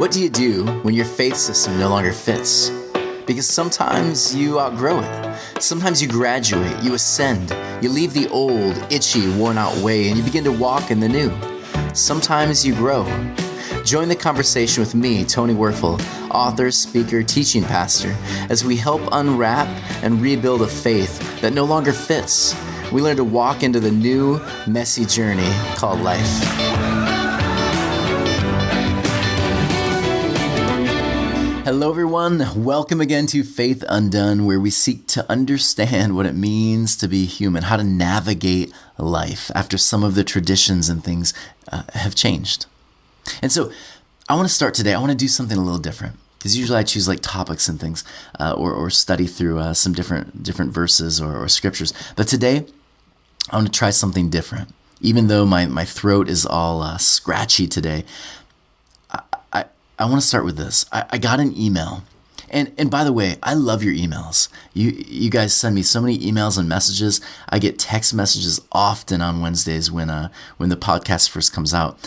What do you do when your faith system no longer fits? Because sometimes you outgrow it. Sometimes you graduate, you ascend, you leave the old, itchy, worn-out way, and you begin to walk in the new. Sometimes you grow. Join the conversation with me, Tony Werfel, author, speaker, teaching pastor, as we help unwrap and rebuild a faith that no longer fits. We learn to walk into the new, messy journey called life. Hello everyone, welcome again to Faith Undone, where we seek to understand what it means to be human, how to navigate life after some of the traditions and things have changed. And so I want to start today, I want to do something a little different, because usually I choose like topics and things or study through some different verses or scriptures. But today I want to try something different. Even though my throat is all scratchy today, I want to start with this. I got an email, and by the way, I love your emails. You guys send me so many emails and messages. I get text messages often on Wednesdays when the podcast first comes out.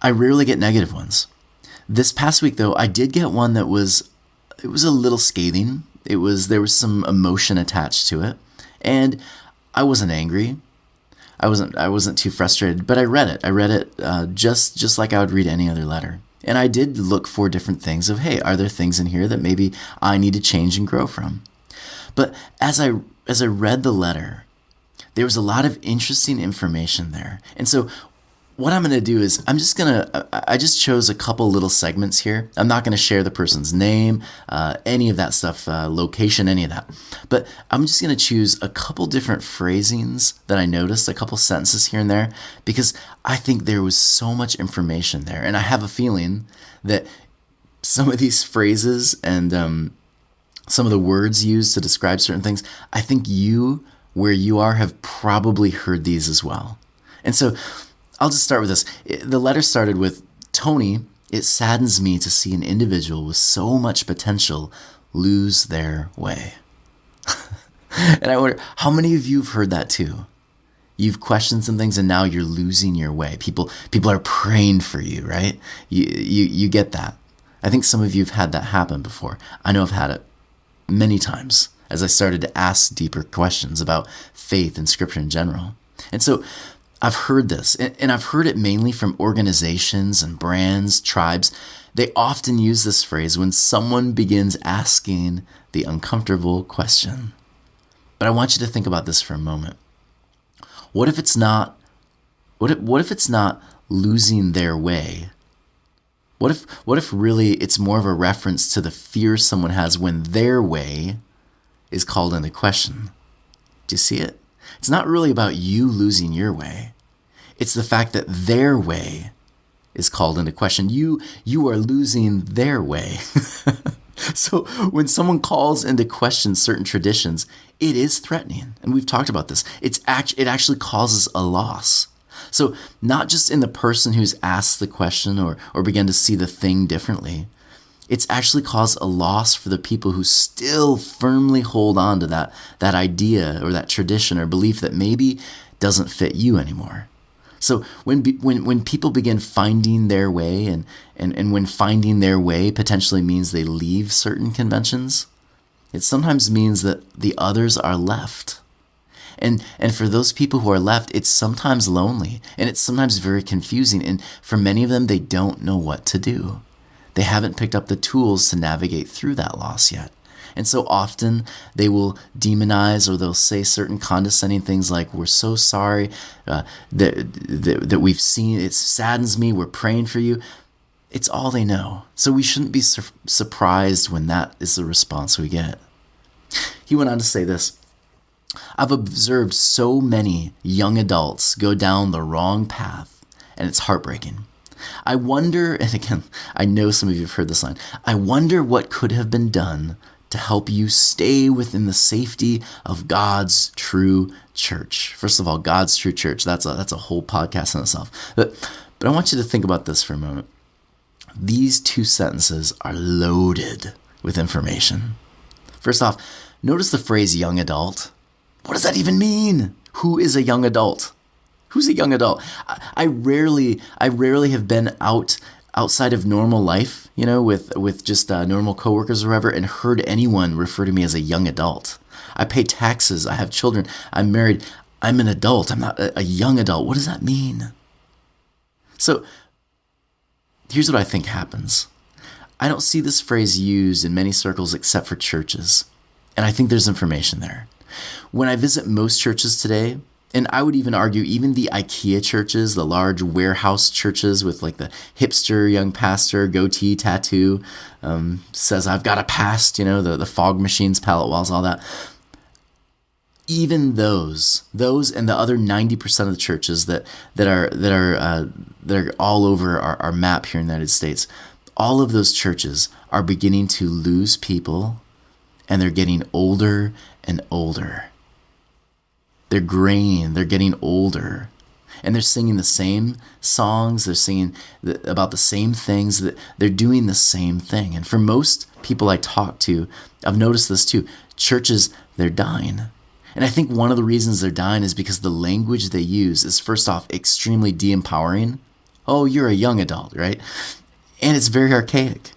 I rarely get negative ones. This past week, though, I did get one that was a little scathing. There was some emotion attached to it, and I wasn't angry. I wasn't too frustrated, but I read it. I read it just like I would read any other letter. And I did look for different things of, hey, are there things in here that maybe I need to change and grow from? But as I read the letter, there was a lot of interesting information there. And so what I'm going to do is I just chose a couple little segments here. I'm not going to share the person's name, any of that stuff, location, any of that. But I'm just going to choose a couple different phrasings that I noticed, a couple sentences here and there, because I think there was so much information there. And I have a feeling that some of these phrases and some of the words used to describe certain things, I think you, where you are, have probably heard these as well. And so I'll just start with this. The letter started with, Tony, it saddens me to see an individual with so much potential lose their way. And I wonder, how many of you have heard that too? You've questioned some things and now you're losing your way. People are praying for you, right? You get that. I think some of you have had that happen before. I know I've had it many times as I started to ask deeper questions about faith and scripture in general. And so I've heard this, and I've heard it mainly from organizations and brands, tribes. They often use this phrase when someone begins asking the uncomfortable question. But I want you to think about this for a moment. What if it's not losing their way? What if really it's more of a reference to the fear someone has when their way is called into question? Do you see it? It's not really about you losing your way. It's the fact that their way is called into question. You are losing their way. So when someone calls into question certain traditions, it is threatening. And we've talked about this. It actually causes a loss. So not just in the person who's asked the question or began to see the thing differently, it's actually caused a loss for the people who still firmly hold on to that idea or that tradition or belief that maybe doesn't fit you anymore. So when people begin finding their way and when finding their way potentially means they leave certain conventions, it sometimes means that the others are left. And for those people who are left, it's sometimes lonely and it's sometimes very confusing. And for many of them, they don't know what to do. They haven't picked up the tools to navigate through that loss yet. And so often they will demonize or they'll say certain condescending things like, we're so sorry that we've seen, it saddens me, we're praying for you. It's all they know. So we shouldn't be surprised when that is the response we get. He went on to say this, I've observed so many young adults go down the wrong path, and it's heartbreaking. I wonder, and again, I know some of you have heard this line, I wonder what could have been done to help you stay within the safety of God's true church. First of all, God's true church, that's a whole podcast in itself. But I want you to think about this for a moment. These two sentences are loaded with information. First off, notice the phrase young adult. What does that even mean? Who is a young adult? Who's a young adult? I rarely have been out outside of normal life, with just normal coworkers or whatever, and heard anyone refer to me as a young adult. I pay taxes. I have children. I'm married. I'm an adult. I'm not a young adult. What does that mean? So here's what I think happens. I don't see this phrase used in many circles except for churches. And I think there's information there. When I visit most churches today, and I would even argue even the IKEA churches, the large warehouse churches with like the hipster young pastor, goatee, tattoo, says, I've got a past, the fog machines, pallet walls, all that. Even those and the other 90% of the churches that are all over our map here in the United States, all of those churches are beginning to lose people, and they're getting older and older. They're graying, they're getting older, and they're singing the same songs, they're singing about the same things, that they're doing the same thing. And for most people I talk to, I've noticed this too, churches, they're dying. And I think one of the reasons they're dying is because the language they use is, first off, extremely de-empowering. Oh, you're a young adult, right? And it's very archaic.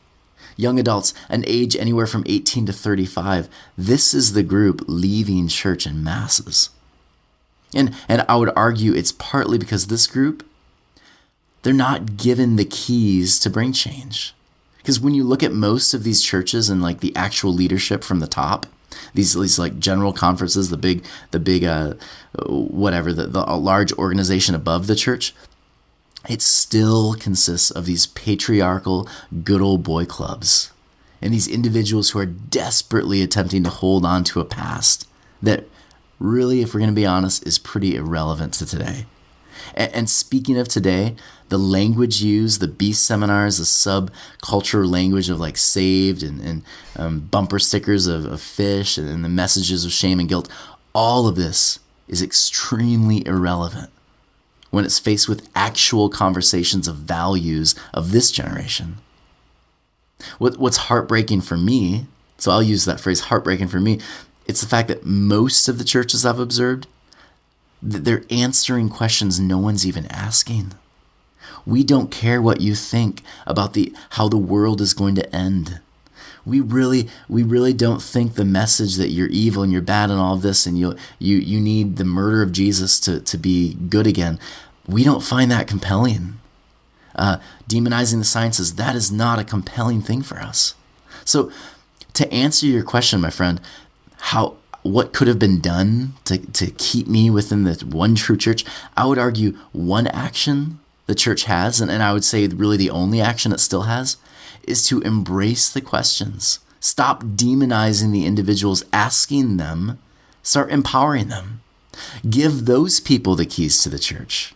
Young adults, an age anywhere from 18 to 35, this is the group leaving church in masses. And I would argue it's partly because this group, they're not given the keys to bring change. Because when you look at most of these churches and like the actual leadership from the top, these like general conferences, the big whatever, the large organization above the church, it still consists of these patriarchal good old boy clubs and these individuals who are desperately attempting to hold on to a past that really, if we're going to be honest, is pretty irrelevant to today. And speaking of today, the language used, the beast seminars, the subculture language of like saved and bumper stickers of fish and the messages of shame and guilt, all of this is extremely irrelevant when it's faced with actual conversations of values of this generation. What's heartbreaking for me, so I'll use that phrase, heartbreaking for me, it's the fact that most of the churches I've observed, they're answering questions no one's even asking. We don't care what you think about how the world is going to end. We really don't think the message that you're evil and you're bad and all of this and you need the murder of Jesus to be good again. We don't find that compelling. Demonizing the sciences, that is not a compelling thing for us. So to answer your question, my friend, what could have been done to keep me within the one true church? I would argue one action the church has, and I would say really the only action it still has, is to embrace the questions. Stop demonizing the individuals, asking them, start empowering them. Give those people the keys to the church.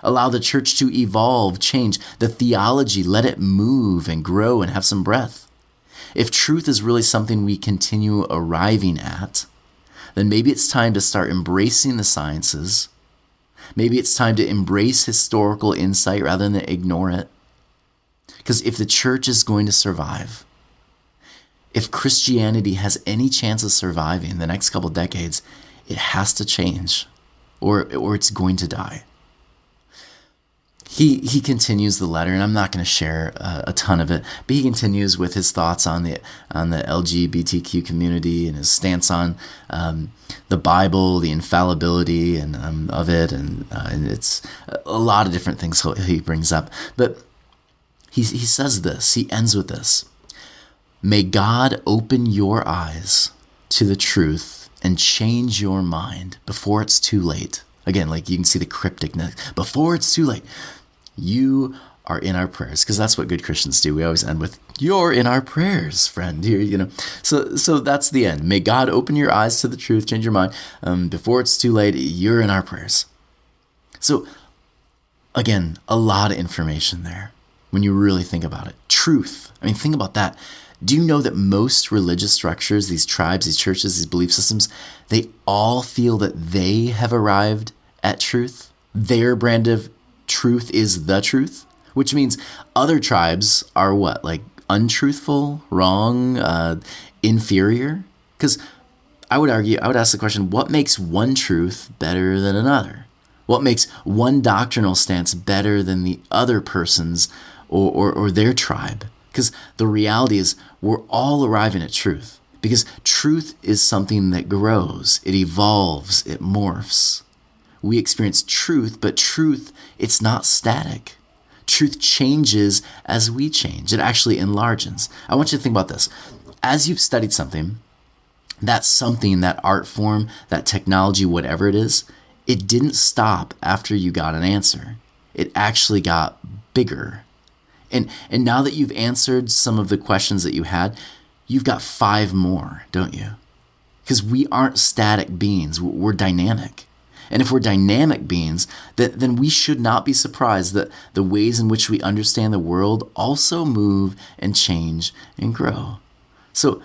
Allow the church to evolve, change. The theology, let it move and grow and have some breath. If truth is really something we continue arriving at, then maybe it's time to start embracing the sciences. Maybe it's time to embrace historical insight rather than ignore it. Because if the church is going to survive, if Christianity has any chance of surviving the next couple decades, it has to change or it's going to die. He continues the letter, and I'm not going to share a ton of it, but he continues with his thoughts on the LGBTQ community and his stance on the Bible, the infallibility of it, and it's a lot of different things he brings up. But he says this, he ends with this: may God open your eyes to the truth and change your mind before it's too late. Again, like you can see the crypticness, before it's too late. You are in our prayers, because that's what good Christians do. We always end with, you're in our prayers, friend. So that's the end. May God open your eyes to the truth, change your mind. Before it's too late, you're in our prayers. So again, a lot of information there when you really think about it. Truth. I mean, think about that. Do you know that most religious structures, these tribes, these churches, these belief systems, they all feel that they have arrived at truth? Their brand of truth is the truth, which means other tribes are what? Like untruthful, wrong, inferior? Because I would ask the question, what makes one truth better than another? What makes one doctrinal stance better than the other person's or their tribe. Because the reality is we're all arriving at truth. Because truth is something that grows, it evolves, it morphs. We experience truth, but truth, it's not static. Truth changes as we change. It actually enlarges. I want you to think about this. As you've studied something, that art form, that technology, whatever it is, it didn't stop after you got an answer. It actually got bigger. And now that you've answered some of the questions that you had, you've got 5 more, don't you? Because we aren't static beings, we're dynamic. And if we're dynamic beings, then we should not be surprised that the ways in which we understand the world also move and change and grow. So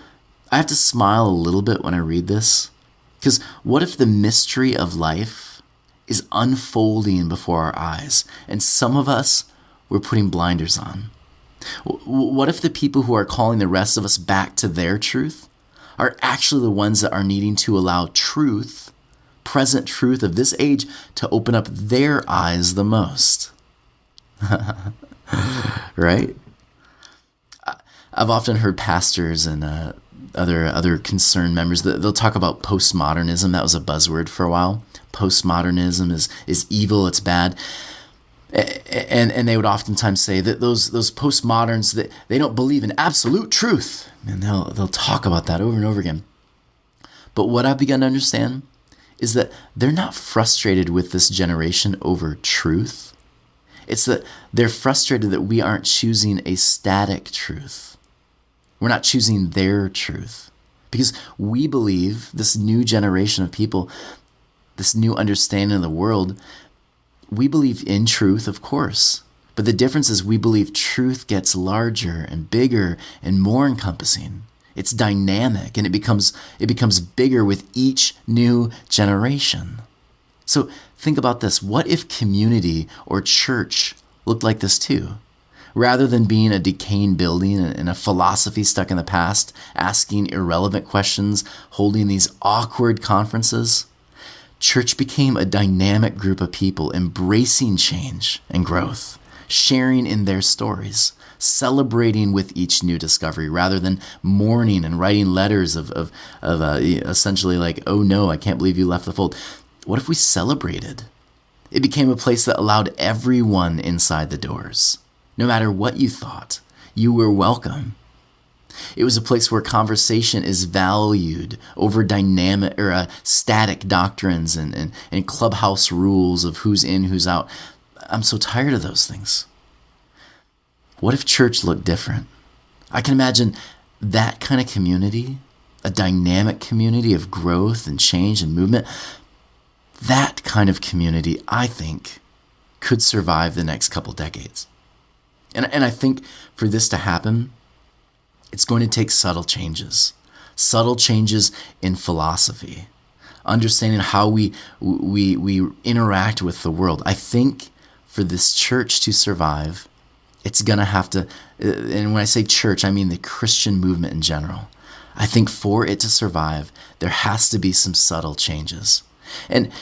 I have to smile a little bit when I read this, because what if the mystery of life is unfolding before our eyes, and some of us, we're putting blinders on? What if the people who are calling the rest of us back to their truth are actually the ones that are needing to allow truth, present truth of this age, to open up their eyes the most? Right? I've often heard pastors and other concerned members that they'll talk about postmodernism. That was a buzzword for a while. Postmodernism is evil, it's bad. And they would oftentimes say that those postmoderns, that they don't believe in absolute truth. And they'll talk about that over and over again. But what I've begun to understand is that they're not frustrated with this generation over truth. It's that they're frustrated that we aren't choosing a static truth. We're not choosing their truth. Because we believe, this new generation of people, this new understanding of the world, we believe in truth, of course. But the difference is we believe truth gets larger and bigger and more encompassing. It's dynamic, and it becomes bigger with each new generation. So think about this. What if community or church looked like this too? Rather than being a decaying building and a philosophy stuck in the past, asking irrelevant questions, holding these awkward conferences, church became a dynamic group of people embracing change and growth, sharing in their stories, celebrating with each new discovery rather than mourning and writing letters of essentially like, oh no, I can't believe you left the fold. What if we celebrated? It became a place that allowed everyone inside the doors. No matter what you thought, you were welcome. It was a place where conversation is valued over dynamic or static doctrines and clubhouse rules of who's in, who's out. I'm so tired of those things. What if church looked different? I can imagine that kind of community, a dynamic community of growth and change and movement. That kind of community, I think, could survive the next couple decades. And I think for this to happen, it's going to take subtle changes in philosophy, understanding how we interact with the world. I think for this church to survive, it's going to have to, and when I say church, I mean the Christian movement in general. I think for it to survive, there has to be some subtle changes. And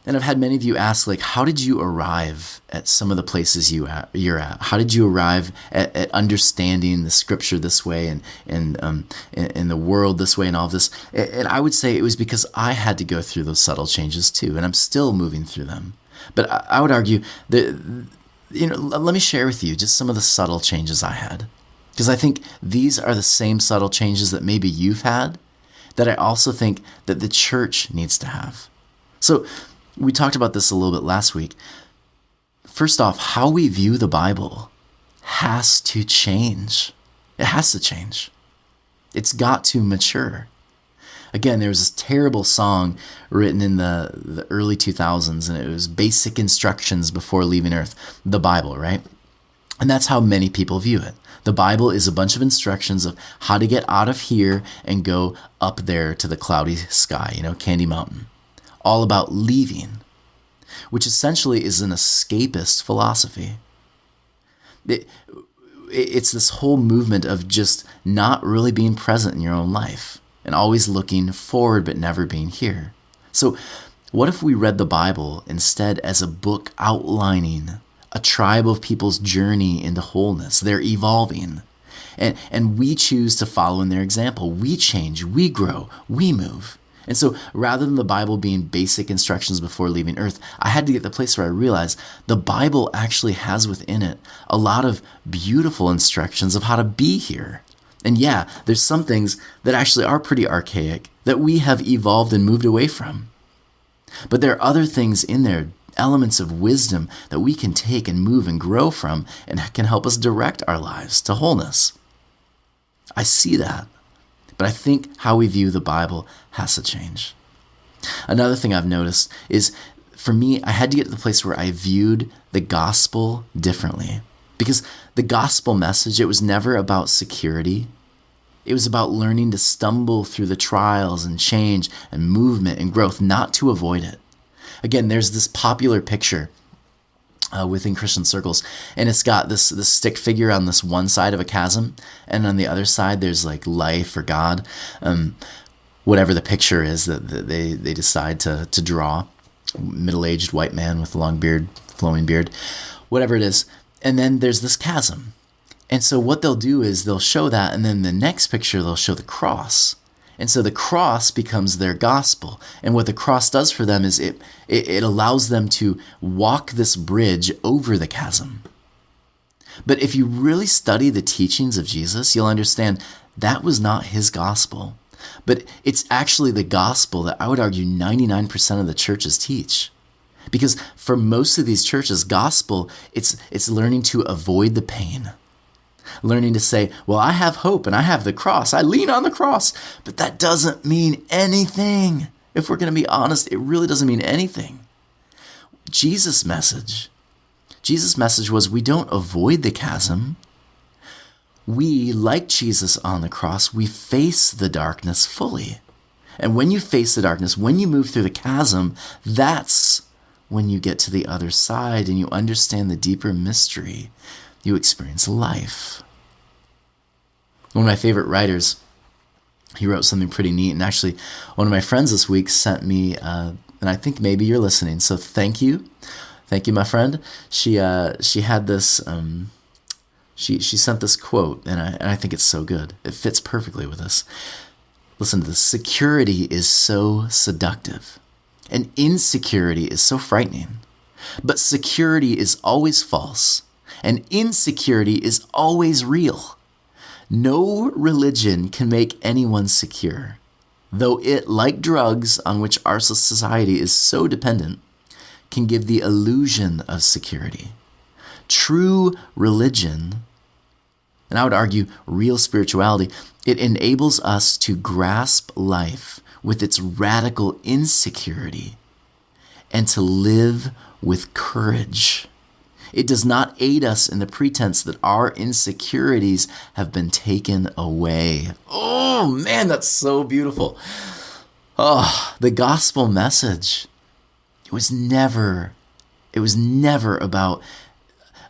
I've had many of you ask, like, how did you arrive at some of the places you're at? How did you arrive at understanding the scripture this way and the world this way and all of this? And I would say it was because I had to go through those subtle changes too, and I'm still moving through them. But I would argue that, let me share with you just some of the subtle changes I had. Because I think these are the same subtle changes that maybe you've had, that I also think that the church needs to have. So we talked about this a little bit last week. First off, how we view the Bible has to change. It has to change. It's got to mature. Again, there was this terrible song written in the early 2000s, and it was basic instructions before leaving Earth, the Bible, right? And that's how many people view it. The Bible is a bunch of instructions of how to get out of here and go up there to the cloudy sky, Candy Mountain. All about leaving, which essentially is an escapist philosophy. It's this whole movement of just not really being present in your own life and always looking forward but never being here. So what if we read the Bible instead as a book outlining a tribe of people's journey into wholeness. They're evolving. And we choose to follow in their example. We change, we grow, we move. And so rather than the Bible being basic instructions before leaving earth, I had to get to the place where I realized the Bible actually has within it a lot of beautiful instructions of how to be here. And yeah, there's some things that actually are pretty archaic that we have evolved and moved away from. But there are other things in there, elements of wisdom that we can take and move and grow from and can help us direct our lives to wholeness. I see that. But I think how we view the Bible has to change. Another thing I've noticed is, for me, I had to get to the place where I viewed the gospel differently. Because the gospel message, it was never about security. It was about learning to stumble through the trials and change and movement and growth, not to avoid it. Again, there's this popular picture within Christian circles, and it's got this stick figure on this one side of a chasm, and on the other side there's like life or God, whatever the picture is that they decide to draw. Middle-aged white man with a long beard, flowing beard, whatever it is. And then there's this chasm. And so what they'll do is they'll show that, and then the next picture they'll show the cross. And so the cross becomes their gospel. And what the cross does for them is it allows them to walk this bridge over the chasm. But if you really study the teachings of Jesus, you'll understand that was not his gospel. But it's actually the gospel that I would argue 99% of the churches teach. Because for most of these churches, gospel, it's learning to avoid the pain. Learning to say, well, I have hope and I have the cross. I lean on the cross. But that doesn't mean anything. If we're going to be honest, it really doesn't mean anything. Jesus' message was we don't avoid the chasm. We, like Jesus on the cross, we face the darkness fully. And when you face the darkness, when you move through the chasm, that's when you get to the other side and you understand the deeper mystery. You experience life. One of my favorite writers, he wrote something pretty neat. And actually, one of my friends this week sent me, and I think maybe you're listening, so thank you. Thank you, my friend. She had this, she sent this quote, and I think it's so good. It fits perfectly with this. Listen to this. Security is so seductive, and insecurity is so frightening. But security is always false, and insecurity is always real. No religion can make anyone secure, though it, like drugs on which our society is so dependent, can give the illusion of security. True religion, and I would argue real spirituality, it enables us to grasp life with its radical insecurity and to live with courage. It does not aid us in the pretense that our insecurities have been taken away. Oh man, that's so beautiful. Oh, the gospel message. It was never about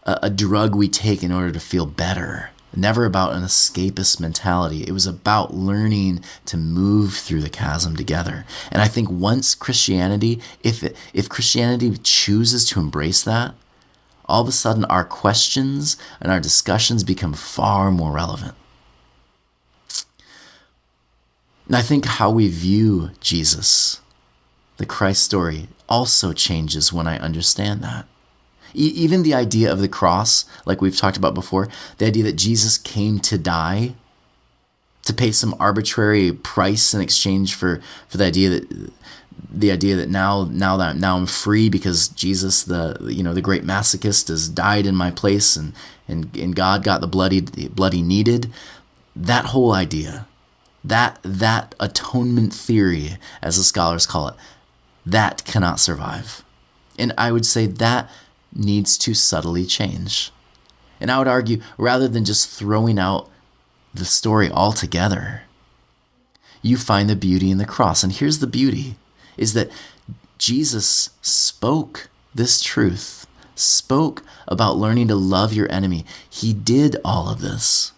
a drug we take in order to feel better. Never about an escapist mentality. It was about learning to move through the chasm together. And I think once Christianity, if Christianity chooses to embrace that, all of a sudden our questions and our discussions become far more relevant. And I think how we view Jesus, the Christ story, also changes when I understand that. Even the idea of the cross, like we've talked about before, the idea that Jesus came to die, to pay some arbitrary price in exchange for the idea that now I'm free because Jesus, the great masochist, has died in my place and God got the blood he needed. That whole idea, that atonement theory, as the scholars call it, that cannot survive. And I would say that needs to subtly change. And I would argue, rather than just throwing out the story altogether, you find the beauty in the cross. And here's the beauty, is that Jesus spoke this truth, spoke about learning to love your enemy. He did all of this.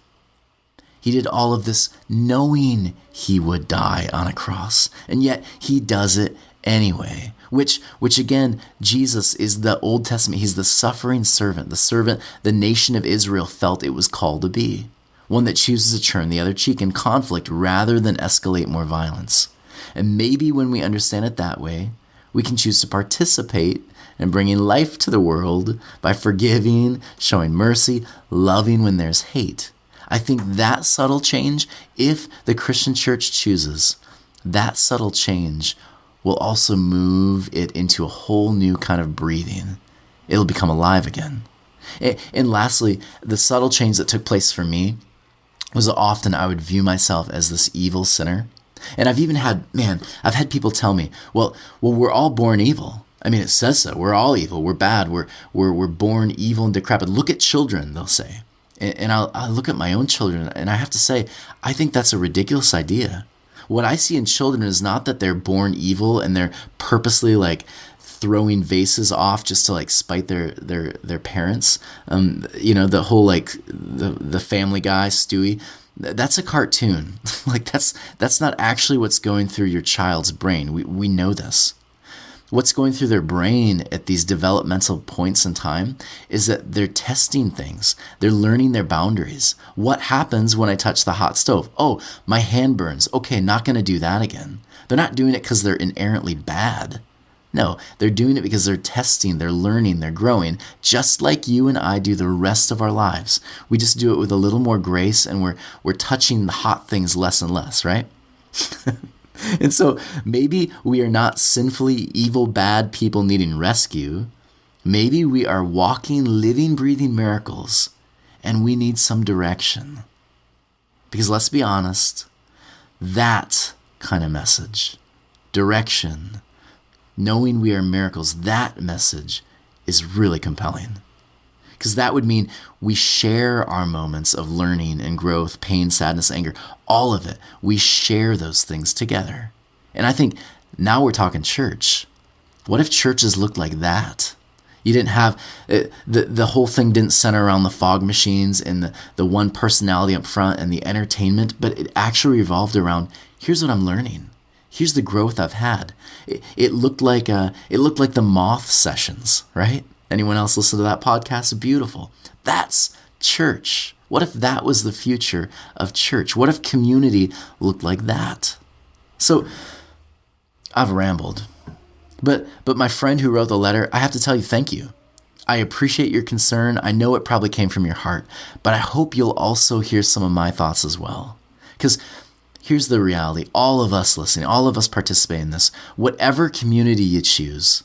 He did all of this knowing he would die on a cross. And yet he does it anyway. Which again, Jesus is the Old Testament. He's the suffering servant the nation of Israel felt it was called to be. One that chooses to turn the other cheek in conflict rather than escalate more violence. And maybe when we understand it that way, we can choose to participate in bringing life to the world by forgiving, showing mercy, loving when there's hate. I think that subtle change, if the Christian church chooses, that subtle change will also move it into a whole new kind of breathing. It'll become alive again. And lastly, the subtle change that took place for me was that often I would view myself as this evil sinner. And I've even had people tell me, well, we're all born evil. I mean, it says so. We're all evil. We're bad. We're born evil and decrepit. Look at children, they'll say. And I'll look at my own children, and I have to say, I think that's a ridiculous idea. What I see in children is not that they're born evil and they're purposely like throwing vases off just to like spite their parents. The whole like the Family Guy, Stewie. That's a cartoon. Like that's not actually what's going through your child's brain. We know this. What's going through their brain at these developmental points in time is that they're testing things. They're learning their boundaries. What happens when I touch the hot stove? Oh, my hand burns. Okay, not going to do that again. They're not doing it because they're inherently bad. No, they're doing it because they're testing, they're learning, they're growing, just like you and I do the rest of our lives. We just do it with a little more grace, and we're touching the hot things less and less, right? And so maybe we are not sinfully evil, bad people needing rescue. Maybe we are walking, living, breathing miracles, and we need some direction. Because let's be honest, that kind of message, direction, knowing we are miracles, that message is really compelling. Because that would mean we share our moments of learning and growth, pain, sadness, anger, all of it. We share those things together. And I think now we're talking church. What if churches looked like that? You didn't have, the whole thing didn't center around the fog machines and the one personality up front and the entertainment, but it actually revolved around, here's what I'm learning. Here's the growth I've had. It looked like the Moth sessions, right? Anyone else listen to that podcast? Beautiful. That's church. What if that was the future of church? What if community looked like that? So I've rambled, but my friend who wrote the letter, I have to tell you, thank you. I appreciate your concern. I know it probably came from your heart, but I hope you'll also hear some of my thoughts as well. Because here's the reality. All of us listening, all of us participate in this. Whatever community you choose,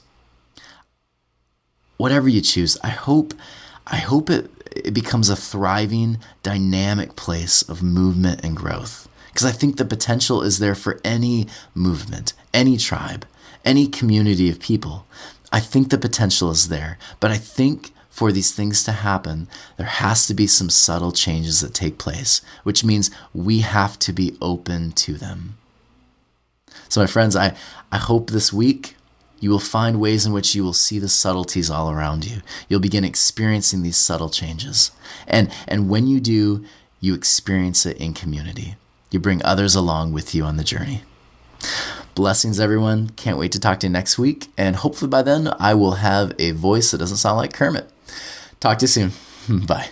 I hope it becomes a thriving, dynamic place of movement and growth. Because I think the potential is there for any movement, any tribe, any community of people. I think the potential is there. But I think for these things to happen, there has to be some subtle changes that take place, which means we have to be open to them. So my friends, I hope this week you will find ways in which you will see the subtleties all around you. You'll begin experiencing these subtle changes. And when you do, you experience it in community. You bring others along with you on the journey. Blessings, everyone. Can't wait to talk to you next week. And hopefully by then, I will have a voice that doesn't sound like Kermit. Talk to you soon. Bye.